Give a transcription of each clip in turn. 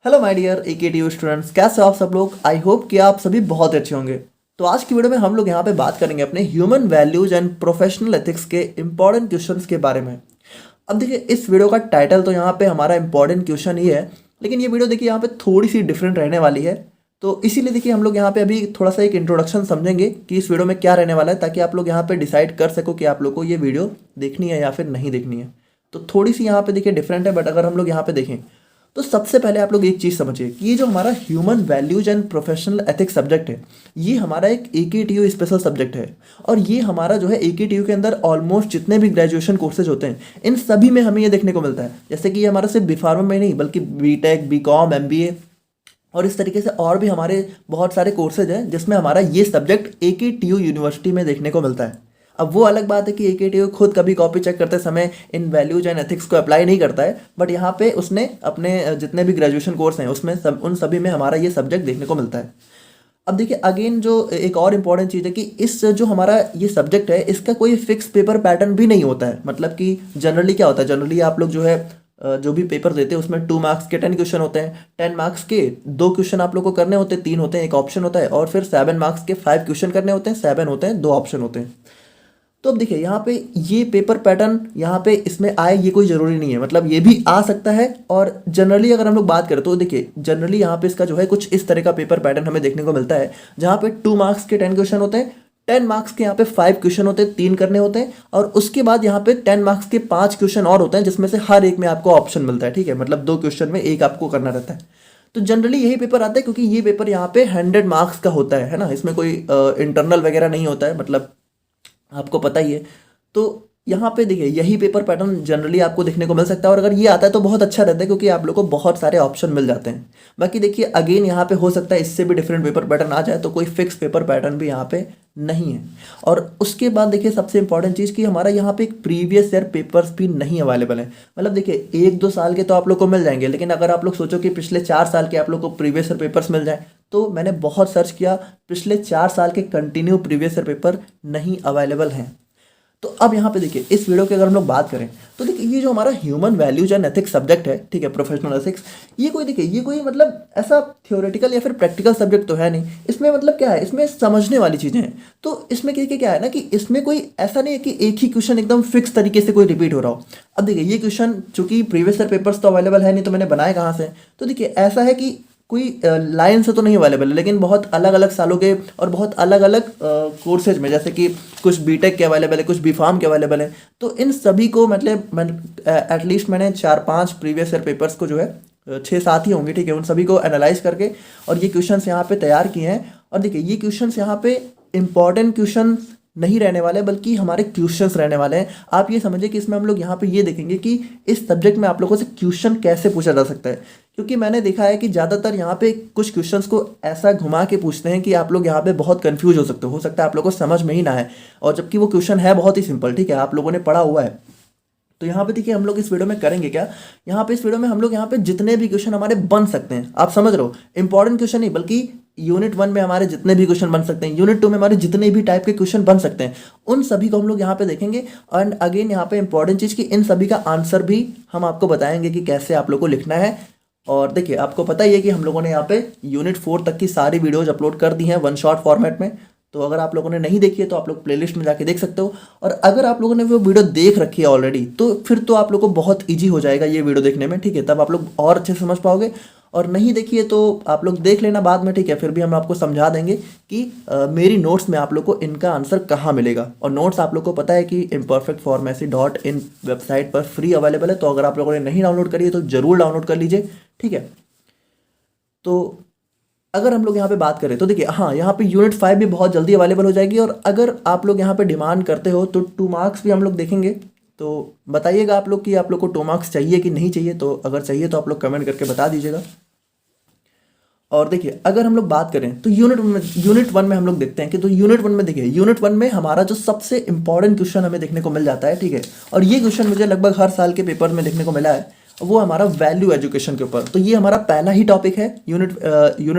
Hello my dear AKTU students, कैसे हो आप सब लोग। आई होप कि आप सभी बहुत अच्छे होंगे। तो आज की वीडियो में हम लोग यहाँ पे बात करेंगे अपने human values and professional ethics के इंपॉर्टेंट क्वेश्चंस के बारे में। अब देखिए, इस वीडियो का टाइटल तो यहाँ पे हमारा इंपॉर्टेंट क्वेश्चन ही है, लेकिन ये वीडियो देखिए यहाँ पे थोड़ी सी डिफरेंट रहने वाली है। तो इसीलिए देखिए हम लोग यहाँ पे अभी थोड़ा सा एक इंट्रोडक्शन समझेंगे कि इस वीडियो में क्या रहने वाला है, ताकि आप लोग यहाँ पे डिसाइड कर सको कि आप लोग को ये वीडियो देखनी है या फिर नहीं देखनी है। तो थोड़ी सी यहाँ पे देखिए डिफरेंट है, बट अगर हम लोग यहाँ पे देखें तो सबसे पहले आप लोग एक चीज़ समझिए कि ये जो हमारा human values and professional ethics subject है, ये हमारा एक AKTU स्पेशल सब्जेक्ट है। और ये हमारा जो है AKTU के अंदर ऑलमोस्ट जितने भी ग्रेजुएशन कोर्सेज होते हैं, इन सभी में हमें ये देखने को मिलता है। जैसे कि ये हमारा सिर्फ B.Pharma में नहीं, बल्कि B.Tech, B.Com, MBA और इस तरीके से और भी हमारे बहुत सारे कोर्सेज हैं जिसमें हमारा ये सब्जेक्ट AKTU यूनिवर्सिटी में देखने को मिलता है। अब वो अलग बात है कि AKTU खुद कभी कॉपी चेक करते समय इन वैल्यूज एंड एथिक्स को अप्लाई नहीं करता है, बट यहाँ पे उसने अपने जितने भी ग्रेजुएशन कोर्स हैं उसमें उन सभी में हमारा ये सब्जेक्ट देखने को मिलता है। अब देखिए अगेन जो एक और इम्पॉर्टेंट चीज़ है कि इस जो हमारा ये सब्जेक्ट है, इसका कोई फिक्स पेपर पैटर्न भी नहीं होता है। मतलब कि जनरली क्या होता है, जनरली आप लोग जो है जो भी पेपर देते हैं उसमें 2 मार्क्स के 10 क्वेश्चन होते हैं। 10 मार्क्स के 2 क्वेश्चन आप लोग को करने होते हैं, 3 होते हैं, एक ऑप्शन होता है। और फिर 7 मार्क्स के 5 क्वेश्चन करने होते हैं, 7 होते हैं, 2 ऑप्शन होते हैं। तो अब देखिए यहाँ पे ये पेपर पैटर्न यहाँ पे इसमें आए ये कोई ज़रूरी नहीं है, मतलब ये भी आ सकता है। और जनरली अगर हम लोग बात करें तो देखिए जनरली यहाँ पे इसका जो है कुछ इस तरह का पेपर पैटर्न हमें देखने को मिलता है, जहाँ पे 2 मार्क्स के 10 क्वेश्चन होते हैं, 10 मार्क्स के यहाँ पे 5 क्वेश्चन होते हैं, 3 करने होते हैं। और उसके बाद यहाँ पे 10 मार्क्स के 5 क्वेश्चन और होते हैं, जिसमें से हर एक में आपको ऑप्शन मिलता है। ठीक है, मतलब 2 क्वेश्चन में एक आपको करना रहता है। तो जनरली यही पेपर आता है, क्योंकि ये पेपर यहाँ पे 100 मार्क्स का होता है ना। इसमें कोई इंटरनल वगैरह नहीं होता है, मतलब आपको पता ही है। तो यहाँ पे देखिए यही पेपर पैटर्न जनरली आपको देखने को मिल सकता है, और अगर ये आता है तो बहुत अच्छा रहता है, क्योंकि आप लोग को बहुत सारे ऑप्शन मिल जाते हैं। बाकी देखिए अगेन यहाँ पे हो सकता है इससे भी डिफरेंट पेपर पैटर्न आ जाए, तो कोई फिक्स पेपर पैटर्न भी यहाँ पे नहीं है। और उसके बाद देखिए सबसे इंपॉर्टेंट चीज़ कि हमारा यहाँ पे एक प्रीवियस ईयर पेपर्स भी नहीं अवेलेबल है। मतलब देखिए 1-2 साल के तो आप लोग को मिल जाएंगे, लेकिन अगर आप लोग सोचो कि पिछले 4 साल के आप लोग को प्रीवियस ईयर पेपर्स मिल जाए, तो मैंने बहुत सर्च किया, पिछले 4 साल के कंटिन्यू प्रीवियस ईयर पेपर नहीं अवेलेबल हैं। तो अब यहाँ पे देखिए इस वीडियो की अगर हम लोग बात करें तो देखिए ये जो हमारा human values and ethics subject है, ठीक है, प्रोफेशनल एथिक्स, ये कोई देखिए ये कोई मतलब ऐसा थ्योरेटिकल या फिर प्रैक्टिकल सब्जेक्ट तो है नहीं। इसमें मतलब क्या है, इसमें समझने वाली चीज़ें हैं। तो इसमें क्या है ना कि इसमें कोई ऐसा नहीं है कि एक ही क्वेश्चन एकदम फिक्स तरीके से कोई रिपीट हो रहा हो। अब देखिए ये क्वेश्चन चूंकि प्रीवियस ईयर पेपर्स तो अवेलेबल है नहीं, तो मैंने बनाए कहाँ से। तो देखिए ऐसा है कि कोई लाइन से तो नहीं अवेलेबल है, लेकिन बहुत अलग अलग सालों के और बहुत अलग अलग कोर्सेज में, जैसे कि कुछ B.Tech के अवेलेबल है, कुछ B.Pharm के अवेलेबल है। तो इन सभी को मतलब एटलीस्ट मैंने 4-5 प्रीवियस ईयर पेपर्स को जो है 6-7 ही होंगे, ठीक है, उन सभी को एनालाइज करके और ये क्वेश्चंस यहाँ पे तैयार किए हैं। और देखिए ये क्वेश्चंस यहाँ पे इंपॉर्टेंट क्वेश्चन नहीं रहने वाले, बल्कि हमारे क्वेश्चंस रहने वाले हैं। आप ये समझिए कि इसमें हम लोग यहाँ पे ये देखेंगे कि इस सब्जेक्ट में आप लोगों से क्वेश्चन कैसे पूछा जा सकता है। क्योंकि मैंने देखा है कि ज़्यादातर यहाँ पे कुछ क्वेश्चंस को ऐसा घुमा के पूछते हैं कि आप लोग यहाँ पे बहुत कंफ्यूज हो सकता है आप लोगों को समझ में ही ना आए, और जबकि वो क्वेश्चन है बहुत ही सिंपल, ठीक है, आप लोगों ने पढ़ा हुआ है। तो यहाँ पे देखिए हम लोग इस वीडियो में करेंगे क्या, यहाँ पे इस वीडियो में हम लोग यहाँ पे जितने भी क्वेश्चन हमारे बन सकते हैं, आप समझ रहे हो, इंपॉर्टेंट क्वेश्चन नहीं, बल्कि यूनिट 1 में हमारे जितने भी क्वेश्चन बन सकते हैं, यूनिट 2 में हमारे जितने भी टाइप के क्वेश्चन बन सकते हैं, उन सभी को हम लोग यहाँ पे देखेंगे। एंड अगेन यहाँ पे इंपॉर्टेंट चीज़ कि इन सभी का आंसर भी हम आपको बताएंगे कि कैसे आप लोग को लिखना है। और देखिए आपको पता ही है कि हम लोगों ने यहाँ पे यूनिट 4 तक की सारी वीडियोज अपलोड कर दी हैं 1 शॉट फॉर्मेट में। तो अगर आप लोगों ने नहीं देखी है तो आप लोग प्लेलिस्ट में जाके देख सकते हो। और अगर आप लोगों ने वो वीडियो देख रखी है ऑलरेडी, तो फिर तो आप लोगों को बहुत ईजी हो जाएगा ये वीडियो देखने में, ठीक है, तब आप लोग और अच्छे से समझ पाओगे। और नहीं देखिए तो आप लोग देख लेना बाद में, ठीक है, फिर भी हम आपको समझा देंगे कि मेरी नोट्स में आप लोग को इनका आंसर कहाँ मिलेगा। और नोट्स आप लोग को पता है कि imperfectformacy.in वेबसाइट पर फ्री अवेलेबल है, तो अगर आप लोगों ने नहीं डाउनलोड करी है तो ज़रूर डाउनलोड कर लीजिए, ठीक है। तो अगर हम लोग यहाँ पे बात करें तो देखिए हाँ, यहाँ पे यूनिट 5 भी बहुत जल्दी अवेलेबल हो जाएगी। और अगर आप लोग यहाँ पे डिमांड करते हो तो 2 मार्क्स भी हम लोग देखेंगे। तो बताइएगा आप लोग कि आप लोग को 2 मार्क्स चाहिए कि नहीं चाहिए। तो अगर चाहिए तो आप लोग कमेंट करके बता दीजिएगा। और देखिए अगर हम लोग बात करें तो यूनिट 1 में हम लोग देखते हैं कि, तो यूनिट 1 में देखिए यूनिट 1 में हमारा जो सबसे इंपॉर्टेंट क्वेश्चन हमें देखने को मिल जाता है, ठीक है। और ये क्वेश्चन मुझे लगभग हर साल के पेपर में देखने को मिला है। वो हमारा वैल्यू एजुकेशन के ऊपर। तो ये हमारा पहला ही टॉपिक है यूनिट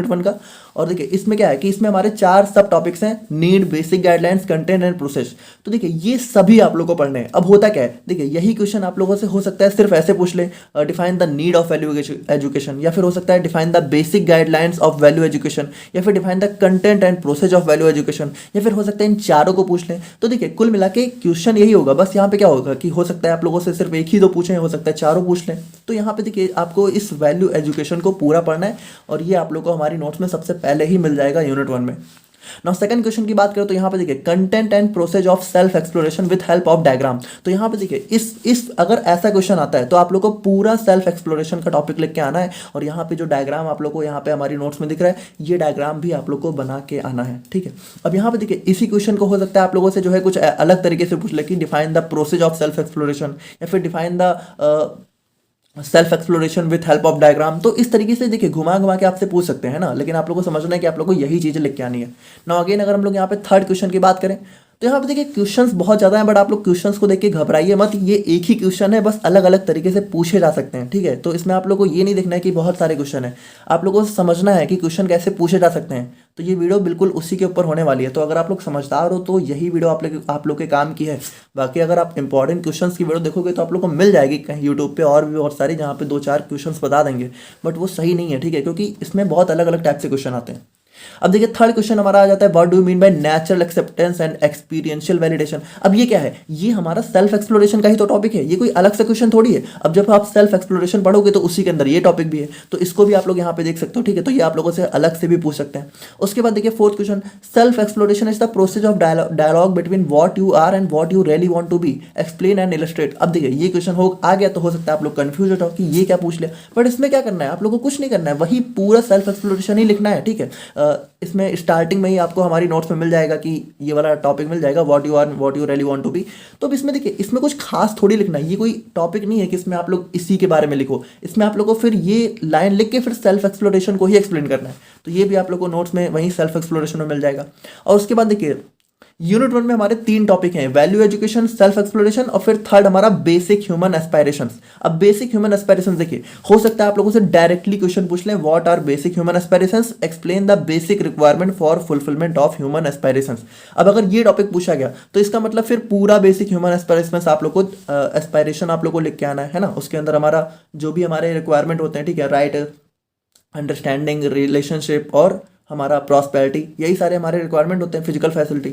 1 का। और देखिए इसमें क्या है कि इसमें हमारे 4 सब टॉपिक्स हैं, need, basic guidelines, content and process. तो देखिए ये सभी आप लोगों को पढ़ने हैं। अब होता क्या है, देखिए यही क्वेश्चन आप लोगों से हो सकता है सिर्फ ऐसे पूछ ले, define the need of value education, या फिर हो सकता है define the basic guidelines of value education, या फिर define the content and process of value education, या फिर हो सकता है इन चारों को पूछ लें। तो देखिए कुल मिला के क्वेश्चन यही होगा, बस यहाँ पे क्या होगा कि हो सकता है आप लोगों से सिर्फ एक ही दो पूछें, हो सकता है चारों पूछ लें। तो यहाँ पे देखिए आपको इस वैल्यू एजुकेशन को पूरा पढ़ना है, और ये आप लोग को हमारी नोट्स में सबसे पहले ही मिल जाएगा यूनिट 1 में। नाउ सेकंड क्वेश्चन की बात करें तो यहाँ पे देखिए content and process of self exploration with help of diagram. तो यहाँ पे देखिए इस अगर ऐसा क्वेश्चन आता है तो आप लोग को पूरा सेल्फ एक्सप्लोरेशन का टॉपिक लिख के आना है, और यहाँ पे जो डायग्राम आप लोग को यहाँ पे हमारी नोट्स में दिख रहा है, ये डायग्राम भी आप लोग को बना के आना है, ठीक है। अब यहाँ पे देखिए इसी क्वेश्चन को हो सकता है आप लोगों से जो है कुछ अलग तरीके से पूछ ले कि define the process of self exploration, या फिर define the self exploration with help of diagram. तो इस तरीके से देखिए घुमा घुमा के आपसे पूछ सकते हैं ना, लेकिन आप लोगों को समझना है कि आप लोगों को यही चीज़ें लिख के आनी है ना। अगेन अगर हम लोग यहाँ पे थर्ड क्वेश्चन की बात करें तो यहाँ पे देखिए क्वेश्चंस बहुत ज़्यादा हैं, बट आप लोग क्वेश्चंस को देख के घबराइए मत, ये एक ही क्वेश्चन है, बस अलग अलग तरीके से पूछे जा सकते हैं, ठीक है। तो इसमें आप लोग को ये नहीं देखना है कि बहुत सारे क्वेश्चन है, आप लोगों को समझना है कि क्वेश्चन कैसे पूछे जा सकते हैं। तो ये वीडियो बिल्कुल उसी के ऊपर होने वाली है। तो अगर आप लोग समझदार हो तो यही वीडियो आप लोग के काम की है। बाकी अगर आप इंपॉर्टेंट क्वेश्चंस की वीडियो देखोगे तो आप लोग को मिल जाएगी कहीं यूट्यूब पे और भी बहुत सारी, जहाँ पे 2-4 क्वेश्चंस बता देंगे, बट वो सही नहीं है, ठीक है, क्योंकि इसमें बहुत अलग अलग टाइप से क्वेश्चन आते हैं। अब देखिए थर्ड क्वेश्चन हमारा आ जाता है, what do you mean by natural acceptance and experiential validation. अब ये क्या है, ये हमारा सेल्फ एक्सप्लोरेशन का ही तो टॉपिक है, ये कोई अलग से क्वेश्चन थोड़ी है। अब जब आप सेल्फ एक्सप्लोरेशन पढ़ोगे तो उसी के अंदर ये टॉपिक भी है, तो इसको भी आप लोग यहाँ पे देख सकते हो, ठीक है। तो ये आप लोगों से अलग से भी पूछ सकते हैं। उसके बाद देखिए fourth question, self exploration is the process of dialogue between what you are and what you really want to be, explain and illustrate. अब देखिए ये क्वेश्चन आ गया तो हो सकता है आप लोग कंफ्यूज हो जाओ कि ये क्या पूछ लिया, बट इसमें क्या करना है, आप लोग को कुछ नहीं करना है, वही पूरा सेल्फ एक्सप्लोरेशन ही लिखना है, ठीक है। इसमें स्टार्टिंग में ही आपको हमारी नोट्स में मिल जाएगा कि ये वाला टॉपिक मिल जाएगा, what you are what you really want to be. तो अब इसमें देखिए इसमें कुछ खास थोड़ी लिखना है, ये कोई टॉपिक नहीं है कि इसमें आप लोग इसी के बारे में लिखो। इसमें आप लोग को फिर ये लाइन लिख के फिर सेल्फ एक्सप्लोरेशन को ही एक्सप्लेन करना है। तो ये भी आप लोग को नोट्स में वहीं सेल्फ एक्सप्लोरेशन में मिल जाएगा। और उसके बाद देखिए यूनिट 1 में हमारे 3 टॉपिक हैं, वैल्यू एजुकेशन, सेल्फ एक्सप्लोरेशन, और फिर थर्ड हमारा बेसिक ह्यूमन एस्पायरेशंस। अब बेसिक ह्यूमन एस्पायरेशंस देखिए हो सकता है आप लोगों से डायरेक्टली क्वेश्चन पूछ लें, what are basic human aspirations, explain the basic requirement for fulfilment of human aspirations. अब अगर ये टॉपिक पूछा गया तो इसका मतलब फिर पूरा बेसिक ह्यूमन एस्पायरेशंस आप लोग को एस्पायरेशन आप लोग को लिख के आना है ना। उसके अंदर हमारा जो भी हमारे रिक्वायरमेंट होते हैं, ठीक है, राइट, अंडरस्टैंडिंग, रिलेशनशिप और हमारा प्रॉस्पेरिटी, यही सारे हमारे रिक्वायरमेंट होते हैं, फिजिकल फैसिलिटी।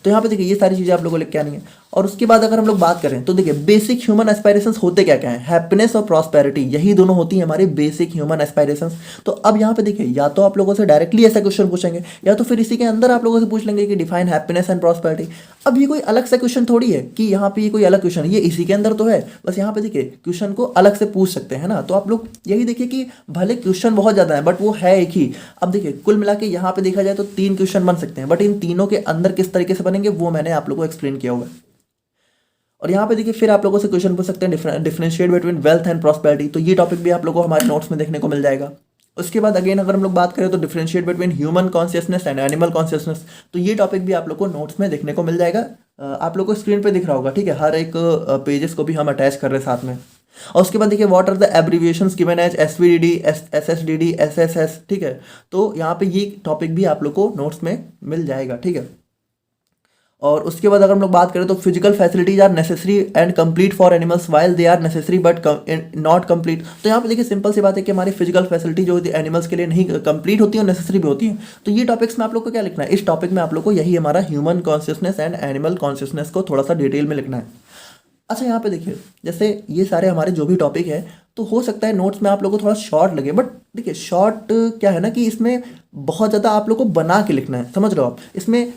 तो यहाँ पे देखिए ये सारी चीज़ें आप लोगों को लिख के आनी है। और उसके बाद अगर हम लोग बात करें तो देखिए बेसिक ह्यूमन एस्पायरेशंस होते क्या क्या है, हैप्पीनेस और प्रॉस्पेरिटी, यही दोनों होती हैं हमारी बेसिक ह्यूमन एस्पायरेशंस। तो अब यहाँ पे देखिए या तो आप लोगों से डायरेक्टली ऐसा क्वेश्चन पूछेंगे, या तो फिर इसी के अंदर आप लोगों से पूछ लेंगे कि डिफाइन हैप्पीनेस एंड प्रॉस्पेरिटी। अब ये कोई अलग से क्वेश्चन थोड़ी है कि यहाँ पे ये कोई अलग क्वेश्चन, ये इसी के अंदर तो है, बस यहाँ पे देखिए क्वेश्चन को अलग से पूछ सकते हैं ना। तो आप लोग यही देखिए कि भले क्वेश्चन बहुत ज़्यादा है बट वो है एक ही। अब देखिए कुल मिला के यहाँ पे देखा जाए तो 3 क्वेश्चन बन सकते हैं, बट इन तीनों के अंदर किस तरीके से बनेंगे वो मैंने आप लोगों को एक्सप्लेन किया हुआ है। और यहाँ पे देखिए फिर आप लोगों से क्वेश्चन पूछ सकते हैं differentiate between wealth and prosperity. तो ये टॉपिक भी आप लोगों को हमारे नोट्स में देखने को मिल जाएगा। उसके बाद अगेन अगर हम लोग बात करें तो differentiate between human consciousness and animal consciousness. तो ये टॉपिक भी आप लोग को नोट्स में देखने को मिल जाएगा। आप लोग को स्क्रीन पे दिख रहा होगा, ठीक है, हर एक पेजेस को भी हम अटैच कर रहे हैं साथ में। और उसके बाद देखिए what are the abbreviations given as SVDD, SSDD, SSS, ठीक है। तो यहाँ पे ये टॉपिक भी आप लोग को नोट्स में मिल जाएगा, ठीक है। और उसके बाद अगर हम लोग बात करें तो physical facilities are necessary and complete for animals while they are necessary but not complete. तो यहाँ पे देखिए सिंपल सी बात है कि हमारी फिजिकल फैसिलिटी जो होती है एनिमल्स के लिए नहीं कंप्लीट होती है और नेसेसरी भी होती है। तो ये टॉपिक्स में आप लोग को क्या लिखना है, इस टॉपिक में आप लोग को यही हमारा human consciousness and animal consciousness को थोड़ा सा डिटेल में लिखना है। अच्छा यहाँ पे देखिए जैसे ये सारे हमारे जो भी टॉपिक है तो हो सकता है नोट्स में आप लोगों को थोड़ा शॉर्ट लगे, बट देखिए शॉर्ट क्या है ना कि इसमें बहुत ज़्यादा आप लोग को बना के लिखना है, समझ रहे हो आप। इसमें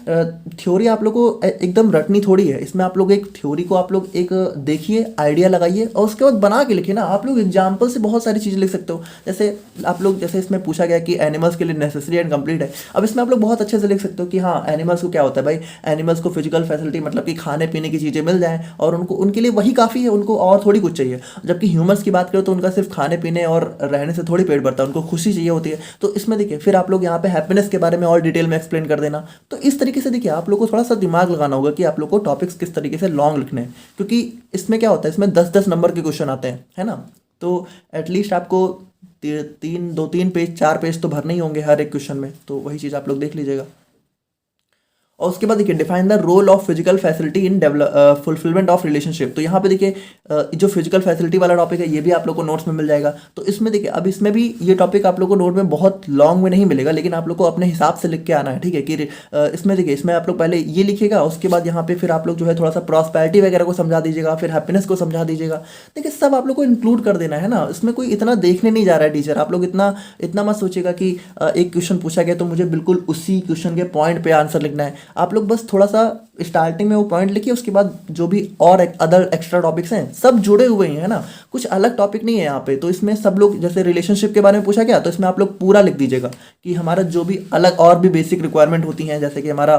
थ्योरी आप लोग को एकदम रटनी थोड़ी है, इसमें आप लोग एक थ्योरी को आप लोग एक देखिए, आइडिया लगाइए और उसके बाद बना के लिखिए ना। आप लोग एग्जाम्पल से बहुत सारी चीज़ें लिख सकते हो। जैसे आप लोग जैसे इसमें पूछा गया कि एनिमल्स के लिए नेसेसरी एंड कंप्लीट है, अब इसमें आप लोग बहुत अच्छे से लिख सकते हो कि हाँ एनिमल्स को क्या होता है भाई, एनिमल्स को फिजिकल फैसिलिटी मतलब कि खाने पीने की चीज़ें मिल जाएँ और उनको उनके लिए वही काफ़ी है, उनको और थोड़ी कुछ चाहिए। जबकि ह्यूमंस की बात करो तो उनका सिर्फ खाने पीने और रहने से थोड़ी पेट भरता है, उनको खुशी चाहिए होती है। तो इसमें देखिए फिर आप लोग यहाँ पे हैप्पीनेस के बारे में और डिटेल में एक्सप्लेन कर देना। तो इस तरीके से देखिए आप लोग को थोड़ा सा दिमाग लगाना होगा कि आप लोग को टॉपिक्स किस तरीके से लॉन्ग लिखने हैं, क्योंकि इसमें क्या होता है, इसमें 10-10 नंबर के क्वेश्चन आते हैं, है ना। तो एटलीस्ट आपको 2-3 पेज 4 पेज तो भरने ही होंगे हर एक क्वेश्चन में, तो वही चीज़ आप लोग देख लीजिएगा। और उसके बाद देखिए define the role of physical facility in fulfilment of relationship. तो यहाँ पे देखिए जो फिजिकल फैसिलिटी वाला टॉपिक है ये भी आप लोग को नोट्स में मिल जाएगा। तो इसमें देखिए अब इसमें भी ये टॉपिक आप लोग को नोट में बहुत लॉन्ग में नहीं मिलेगा, लेकिन आप लोग को अपने हिसाब से लिख के आना है, ठीक है। कि इसमें देखिए इसमें आप लोग पहले ये लिखिएगा, उसके बाद यहाँ पे फिर आप लोग जो है थोड़ा सा प्रॉस्पेरिटी वगैरह को समझा दीजिएगा, फिर हैप्पीनेस को समझा दीजिएगा। देखिए सब आप लोग को इंक्लूड कर देना है ना, इसमें कोई इतना देखने नहीं जा रहा है टीचर। आप लोग इतना इतना मत सोचिएगा कि एक क्वेश्चन पूछा गया तो मुझे बिल्कुल उसी क्वेश्चन के पॉइंट पे आंसर लिखना है। आप लोग बस थोड़ा सा स्टार्टिंग में वो पॉइंट लिखिए, उसके बाद जो भी और अदर एक्स्ट्रा टॉपिक्स हैं सब जुड़े हुए हैं, है ना, कुछ अलग टॉपिक नहीं है यहाँ पे। तो इसमें सब लोग जैसे रिलेशनशिप के बारे में पूछा गया तो इसमें आप लोग पूरा लिख दीजिएगा कि हमारा जो भी अलग और भी बेसिक रिक्वायरमेंट होती हैं, जैसे कि हमारा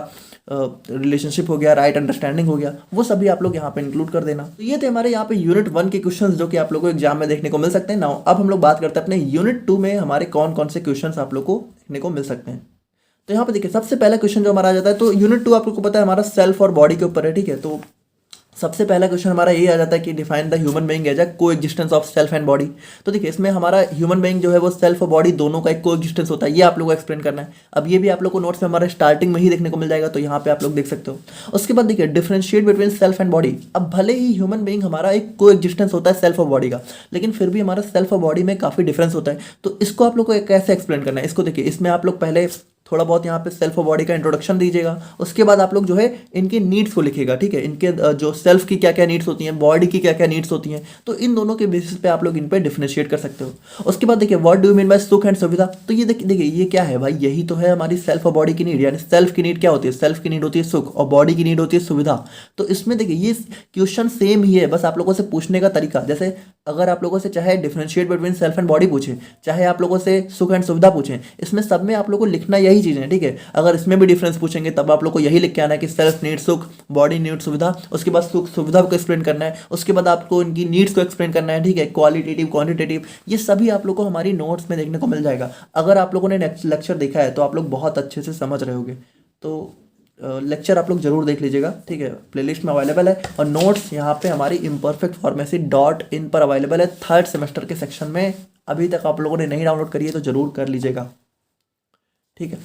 रिलेशनशिप हो गया, राइट अंडरस्टैंडिंग हो गया, वो सभी आप लोग यहाँ पे इंक्लूड कर देना। तो ये थे हमारे यहाँ पे यूनिट 1 के क्वेश्चंस जो कि आप लोग को एग्जाम में देखने को मिल सकते हैं। नाउ अब हम लोग बात करते हैं अपने यूनिट 2 में हमारे कौन कौन से क्वेश्चंस आप लोग को देखने को मिल सकते हैं। तो यहाँ पे देखिए सबसे पहला क्वेश्चन जो हमारा आ जाता है, तो यूनिट 2 आप लोग को पता है हमारा सेल्फ और बॉडी के ऊपर है, ठीक है। तो सबसे पहला क्वेश्चन हमारा ये आ जाता है कि define the human being as a coexistence of self and body. तो देखिए इसमें हमारा ह्यूमन बीइंग जो है वो सेल्फ और बॉडी दोनों का एक को एग्जिस्टेंस होता है, ये आप लोग को एक्सप्लेन करना है। अब ये भी आप लोग को नोट्स में हमारे स्टार्टिंग में ही देखने को मिल जाएगा, तो यहाँ पे आप लोग देख सकते हो। उसके बाद देखिए differentiate between self and body. अब भले ही ह्यूमन बीइंग हमारा एक को एग्जिस्टेंस होता है सेल्फ और बॉडी का, लेकिन फिर भी हमारा सेल्फ और बॉडी में काफ़ी डिफरेंस होता है। तो इसको आप लोग को कैसे एक्सप्लेन करना है, इसको देखिए इसमें आप लोग पहले थोड़ा बहुत यहाँ पे सेल्फ और बॉडी का इंट्रोडक्शन दीजिएगा। उसके बाद आप लोग जो है इनके नीड्स को लिखिएगा, ठीक है। इनके जो सेल्फ की क्या क्या नीड्स होती हैं, बॉडी की क्या क्या नीड्स होती हैं, तो इन दोनों के बेसिस पे आप लोग इन पे डिफरेंशिएट कर सकते हो। उसके बाद देखिए what do you mean by सुख एंड सुविधा। तो ये देखिए ये क्या है भाई, यही तो है हमारी सेल्फ और बॉडी की नीड। यानी सेल्फ की नीड क्या होती है, सेल्फ की नीड होती है सुख और बॉडी की नीड होती है सुविधा। तो इसमें देखिए ये क्वेश्चन सेम ही है, बस आप लोगों से पूछने का तरीका, जैसे अगर आप लोगों से चाहे differentiate between self and body पूछे, चाहे आप लोगों से सुख एंड सुविधा पूछें, इसमें सब में आप लोगों को लिखना यही चीज़ है, ठीक है। अगर इसमें भी डिफरेंस पूछेंगे तब आप लोग को यही लिख के आना है कि सेल्फ नीड सुख, बॉडी नीड सुविधा। उसके बाद सुख सुविधा को एक्सप्लेन करना है, उसके बाद आपको इनकी नीड्स को एक्सप्लेन करना है, ठीक है। क्वालिटेटिव क्वांटिटेटिव ये सभी आप लोग को हमारी नोट्स में देखने को मिल जाएगा। अगर आप लोगों ने लेक्चर देखा है तो आप लोग बहुत अच्छे से समझ रहे होंगे, तो लेक्चर आप लोग जरूर देख लीजिएगा, ठीक है। प्लेलिस्ट में अवेलेबल है और नोट्स यहाँ पे हमारी इम्परफेक्ट फार्मेसी .in पर अवेलेबल है। 3rd सेमेस्टर के सेक्शन में अभी तक आप लोगों ने नहीं डाउनलोड करी है तो जरूर कर लीजिएगा, ठीक है।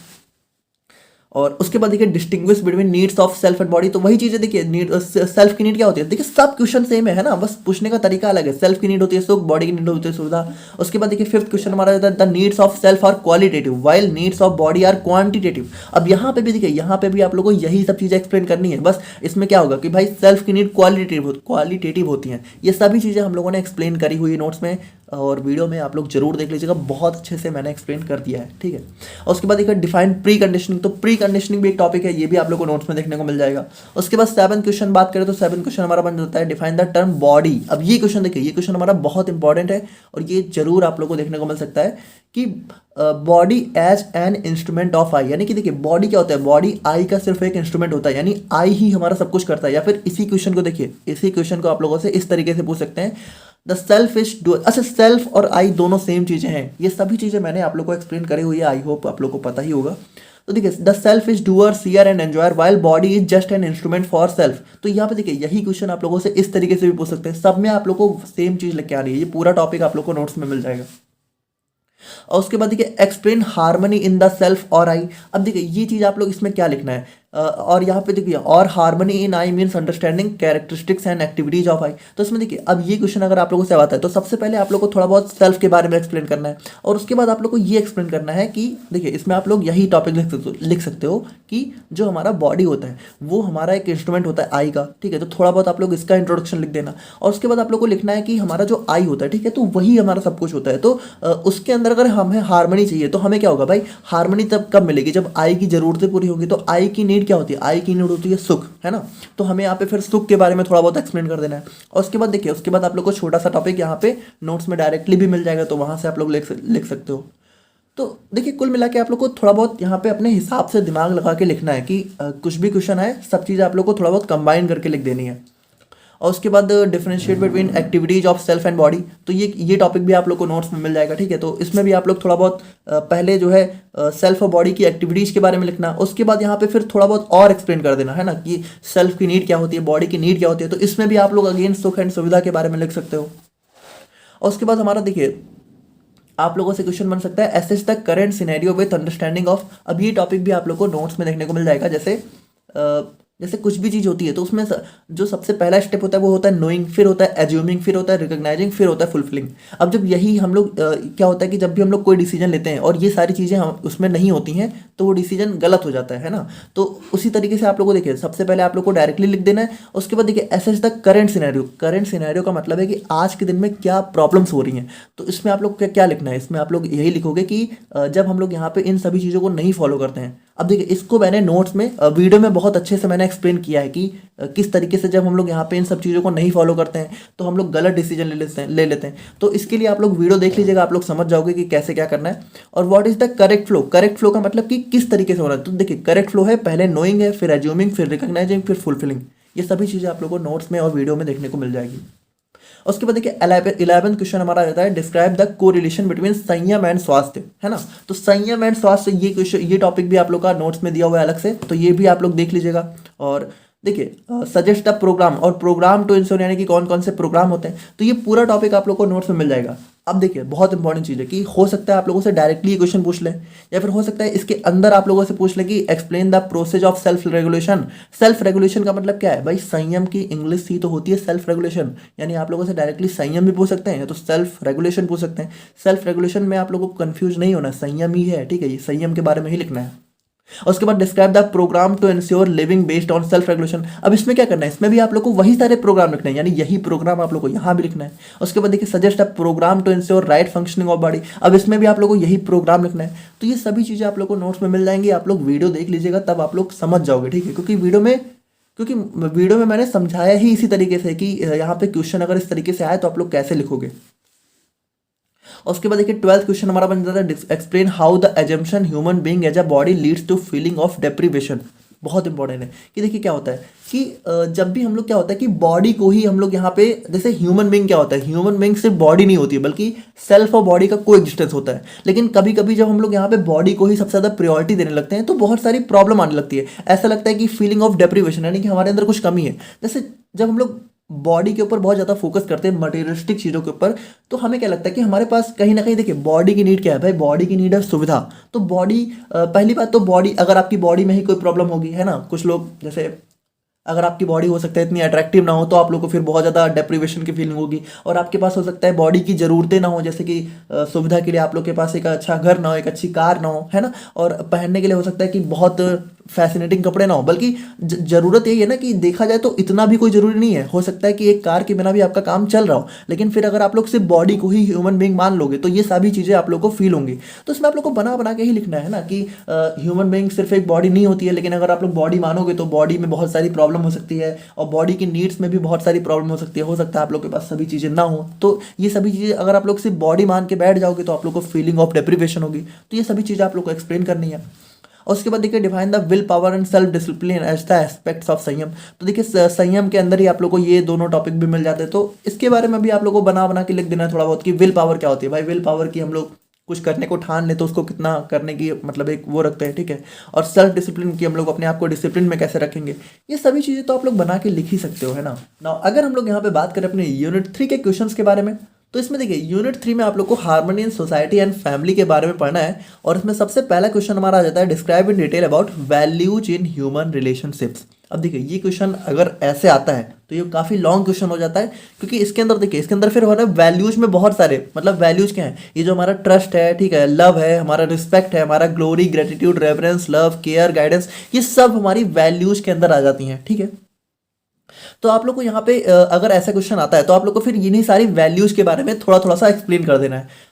और उसके बाद देखिए distinguish between needs of self and body. तो वही चीज़ें देखिए नीड सेल्फ की नीड क्या होती है, देखिए सब क्वेश्चन सेम है ना, बस पूछने का तरीका अलग है। सेल्फ की नीड होती है सुख, बॉडी की नीड होती है सुविधा। उसके बाद देखिए 5th क्वेश्चन हमारा होता है the needs of self are qualitative while needs of body are quantitative. अब यहाँ पे भी देखिए यहाँ पे भी आप लोगों को यही सब चीज़ें एक्सप्लेन करनी है। बस इसमें क्या होगा कि भाई सेल्फ की नीड क्वालिटेटिव होती हैं, ये सभी चीज़ें हम लोगों ने एक्सप्लेन करी हुई है नोट्स में, और वीडियो में आप लोग जरूर देख लीजिएगा, बहुत अच्छे से मैंने एक्सप्लेन कर दिया है, ठीक है। और उसके बाद देखिए डिफाइन प्री कंडीशनिंग। तो प्री कंडीशनिंग भी एक टॉपिक है, ये भी आप लोग को नोट्स में देखने को मिल जाएगा। उसके बाद 7th क्वेश्चन बात करें तो 7th क्वेश्चन हमारा बन जाता है डिफाइन द टर्म बॉडी। अब ये क्वेश्चन देखिए ये क्वेश्चन हमारा बहुत इंपॉर्टेंट है और ये जरूर आप लोग को देखने को मिल सकता है कि body as an instrument of I. यानी कि देखिए बॉडी क्या होता है, बॉडी आई का सिर्फ एक इंस्ट्रूमेंट होता है, यानी आई ही हमारा सब कुछ करता है। या फिर इसी क्वेश्चन को देखिए, इसी क्वेश्चन को आप लोगों से इस तरीके से पूछ सकते हैं द सेल्फ इज डू। अच्छा सेल्फ और आई दोनों सेम चीज़ें हैं, ये सभी चीज़ें मैंने आप लोग को एक्सप्लेन करी हुई है, आई होप आप लोग को पता ही होगा। तो देखिए the self is doer seer and enjoyer while body is just an instrument for self. तो यहाँ पे देखिए यही क्वेश्चन आप लोगों से इस तरीके से भी पूछ सकते हैं, सब में आप लोग को सेम चीज़ लेके आ रही है। ये पूरा टॉपिक आप लोग को नोट्स में मिल जाएगा। और उसके बाद देखिए explain harmony in the self और आई। अब देखिए ये चीज़ आप लोग इसमें क्या लिखना है, और यहाँ पे देखिए और harmony in I means understanding characteristics and activities of I. तो इसमें देखिए अब ये क्वेश्चन अगर आप लोगों से आता है तो सबसे पहले आप लोग को थोड़ा बहुत सेल्फ के बारे में एक्सप्लेन करना है, और उसके बाद आप लोग को ये एक्सप्लेन करना है कि देखिए इसमें आप लोग यही टॉपिक लिख सकते हो कि जो हमारा बॉडी होता है वो हमारा एक इंस्ट्रूमेंट होता है आई का, ठीक है। तो थोड़ा बहुत आप लोग इसका इंट्रोडक्शन लिख देना, और उसके बाद आप लोग को लिखना है कि हमारा जो आई होता है, ठीक है, तो वही हमारा सब कुछ होता है। तो उसके अंदर अगर हमें हार्मनी चाहिए तो हमें क्या होगा भाई, हार्मनी तब कब मिलेगी जब आई की जरूरतें पूरी होगी। तो आई की नीड क्या होती है, आई की नीड होती है सुख, है ना। तो हमें यहाँ पे फिर सुख के बारे में थोड़ा बहुत एक्सप्लेन कर देना है। और उसके बाद देखिए उसके बाद आप लोग को छोटा सा टॉपिक यहाँ पे नोट्स में डायरेक्टली भी मिल जाएगा, तो वहाँ से आप लोग लिख सकते हो। तो देखिए कुल मिला के आप लोग को थोड़ा बहुत यहाँ पे अपने हिसाब से दिमाग लगा के लिखना है कि कुछ भी क्वेश्चन है सब चीज़ें आप लोग को थोड़ा बहुत कंबाइन करके लिख देनी है। और उसके बाद differentiate between activities of self and body. तो ये टॉपिक भी आप लोग को नोट्स में मिल जाएगा, ठीक है। तो इसमें भी आप लोग थोड़ा बहुत पहले जो है सेल्फ और बॉडी की एक्टिविटीज़ के बारे में लिखना, उसके बाद यहाँ पे फिर थोड़ा बहुत और एक्सप्लेन कर देना, है ना, कि सेल्फ की नीड क्या होती है, बॉडी की नीड क्या होती है। तो इसमें भी आप लोग अगेन सुख एंड सुविधा के बारे में लिख सकते हो। और उसके बाद हमारा देखिए आप लोगों से क्वेश्चन बन सकता है assess the current scenario with understanding of. अब ये टॉपिक भी आप लोग को नोट्स में देखने को मिल जाएगा। जैसे कुछ भी चीज़ होती है तो उसमें जो सबसे पहला स्टेप होता है वो होता है नोइंग, फिर होता है एज्यूमिंग, फिर होता है रिकॉग्नाइजिंग, फिर होता है फुलफिलिंग। अब जब यही हम लोग क्या होता है कि जब भी हम लोग कोई डिसीजन लेते हैं और ये सारी चीज़ें हम उसमें नहीं होती हैं तो वो डिसीजन गलत हो जाता है ना। तो उसी तरीके से आप लोग को देखिए सबसे पहले आप लोग को डायरेक्टली लिख देना है। उसके बाद देखिए assess the current scenario. Current scenario का मतलब है कि आज के दिन में क्या प्रॉब्लम्स हो रही हैं। तो इसमें आप लोग क्या लिखना है, इसमें आप लोग यही लिखोगे कि जब हम लोग यहाँ पे इन सभी चीज़ों को नहीं फॉलो करते हैं। अब देखिए इसको मैंने नोट्स में वीडियो में बहुत अच्छे से मैंने एक्सप्लेन किया है कि किस तरीके से जब हम लोग यहाँ पे इन सब चीज़ों को नहीं फॉलो करते हैं तो हम लोग गलत डिसीजन ले लेते हैं। तो इसके लिए आप लोग वीडियो देख लीजिएगा, आप लोग समझ जाओगे कि कैसे क्या करना है। और what is the correct flow. Correct flow का मतलब कि किस तरीके से होना है। तो देखिए करेक्ट फ्लो है पहले नोइंग है, फिर एज्यूमिंग, फिर रिकॉग्नाइजिंग, फिर फुलफिलिंग। ये सभी चीज़ें आप लोग को नोट्स में और वीडियो में देखने को मिल जाएगी। उसके बाद देखिए 11th क्वेश्चन हमारा रहता है डिस्क्राइब द कोरिलेशन बिटवीन संयम एंड स्वास्थ्य, है ना। तो संयम एंड स्वास्थ्य ये क्वेश्चन, ये टॉपिक भी आप लोग का नोट्स में दिया हुआ है अलग से, तो ये भी आप लोग देख लीजिएगा। और देखिए सजेस्ट अ प्रोग्राम और प्रोग्राम टू इंश्योर यानी कि कौन कौन से प्रोग्राम होते हैं, तो ये पूरा टॉपिक आप लोग को नोट्स में मिल जाएगा। अब देखिए बहुत इंपॉर्टेंट चीज़ है कि हो सकता है आप लोगों से डायरेक्टली ये क्वेश्चन पूछ लें या फिर हो सकता है इसके अंदर आप लोगों से पूछ लें कि explain the process of self regulation. Self regulation का मतलब क्या है भाई, संयम की इंग्लिश ही तो होती है सेल्फ रेगुलेशन। यानी आप लोगों से डायरेक्टली संयम भी पूछ सकते हैं या तो सेल्फ रेगुलेशन पूछ सकते हैं। सेल्फ रेगुलेशन में आप लोगों को कंफ्यूज नहीं होना, संयम ही है, ठीक है, ये संयम के बारे में ही लिखना है। और उसके बाद describe the programme to ensure living based on self regulation. अब इसमें क्या करना है, इसमें भी आप लोग को वही सारे प्रोग्राम लिखने हैं, यानी यही प्रोग्राम आप लोग को यहाँ भी लिखना है। उसके बाद देखिए suggest a programme to ensure right functioning of body. अब इसमें भी आप लोग को यही प्रोग्राम लिखना है। तो ये सभी चीज़ें आप लोग को नोट्स में मिल जाएंगी। आप लोग वीडियो देख लीजिएगा तब आप लोग समझ जाओगे, ठीक है। क्योंकि वीडियो में मैंने समझाया ही इसी तरीके से कि यहाँ पे क्वेश्चन अगर इस तरीके से आए तो आप लोग कैसे लिखोगे। और उसके बाद देखिए 12th क्वेश्चन हमारा बन जाता है explain how the assumption human being as a body leads to feeling of deprivation. बहुत इंपॉर्टेंट है कि देखिए क्या होता है कि जब भी हम लोग क्या होता है कि बॉडी को ही हम लोग यहाँ पे, जैसे ह्यूमन बीइंग क्या होता है, ह्यूमन बीइंग सिर्फ बॉडी नहीं होती है बल्कि सेल्फ और बॉडी का कोएग्जिस्टेंस होता है। लेकिन कभी कभी जब हम लोग यहाँ पे बॉडी को ही सबसे ज़्यादा प्रायोरिटी देने लगते हैं तो बहुत सारी प्रॉब्लम आने लगती है। ऐसा लगता है कि फीलिंग ऑफ डेप्रीवेशन यानी कि हमारे अंदर कुछ कमी है। जैसे जब हम लोग बॉडी के ऊपर बहुत ज़्यादा फोकस करते हैं मटेरियलिस्टिक चीज़ों के ऊपर, तो हमें क्या लगता है कि हमारे पास कहीं ना कहीं, देखिए बॉडी की नीड क्या है भाई, बॉडी की नीड है सुविधा। तो बॉडी पहली बात तो बॉडी, अगर आपकी बॉडी में ही कोई प्रॉब्लम होगी, है ना, कुछ लोग जैसे अगर आपकी बॉडी हो सकता है इतनी अट्रैक्टिव ना हो तो आप लोग को फिर बहुत ज़्यादा डेप्रीवेशन की फीलिंग होगी। और आपके पास हो सकता है बॉडी की ज़रूरतें ना हो, जैसे कि सुविधा के लिए आप लोग के पास एक अच्छा घर ना हो, एक अच्छी कार ना हो, है ना। और पहनने के लिए हो सकता है कि बहुत फैसिनेटिंग कपड़े ना हो, बल्कि ज़रूरत यही है ना कि देखा जाए तो इतना भी कोई ज़रूरी नहीं है। हो सकता है कि एक कार के बिना भी आपका काम चल रहा हो, लेकिन फिर अगर आप लोग सिर्फ बॉडी को ही ह्यूमन बीइंग मान लोगे तो ये सभी चीज़ें आप लोग को फील होंगी। तो इसमें आप लोग को बना बना के ही लिखना है ना कि ह्यूमन बीइंग सिर्फ एक बॉडी नहीं होती है, लेकिन अगर आप लोग बॉडी मानोगे तो बॉडी में बहुत सारी प्रॉब्लम हो सकती है और बॉडी की नीड्स में भी बहुत सारी प्रॉब्लम हो सकती है। हो सकता है आप लोग के पास सभी चीज़ें ना हो, तो ये सभी चीज़ें अगर आप लोग सिर्फ बॉडी मान के बैठ जाओगे तो आप लोग को फीलिंग ऑफ डेप्रीवेशन होगी। तो ये सभी चीज़ें आप लोग को एक्सप्लेन करनी है। और उसके बाद देखिए define the will power and self discipline as the aspects of sanyam. तो देखिए संयम के अंदर ही आप लोग को ये दोनों टॉपिक भी मिल जाते हैं, तो इसके बारे में भी आप लोग को बना बना के लिख देना है थोड़ा बहुत कि विल पावर क्या होती है। भाई विल पावर की हम लोग कुछ करने को ठान ले तो उसको कितना करने की मतलब एक वो रखते हैं, ठीक है। और सेल्फ डिसिप्लिन की हम लोग अपने आप को डिसिप्लिन में कैसे रखेंगे, ये सभी चीज़ें तो आप लोग बना के लिख ही सकते हो, है ना। नाउ अगर हम लोग यहाँ पे बात करें अपने यूनिट 3 के क्वेश्चंस के बारे में, तो इसमें देखिए यूनिट 3 में आप लोग को harmony in society and family के बारे में पढ़ना है। और इसमें सबसे पहला क्वेश्चन हमारा आ जाता है describe in detail about values in human relationships. अब देखिए ये क्वेश्चन अगर ऐसे आता है तो ये काफ़ी लॉन्ग क्वेश्चन हो जाता है, क्योंकि इसके अंदर देखिए इसके अंदर फिर हो रहा है वैल्यूज में बहुत सारे, मतलब वैल्यूज क्या हैं, ये जो हमारा ट्रस्ट है, ठीक है, लव है, हमारा रिस्पेक्ट है, हमारा glory, gratitude, reverence, love, care, guidance, ये सब हमारी वैल्यूज के अंदर आ जाती हैं, ठीक है। तो आप लोग को यहाँ पे अगर ऐसा क्वेश्चन आता है तो आप लोग को फिर इन्हीं सारी वैल्यूज के बारे में थोड़ा थोड़ा सा एक्सप्लेन कर देना है।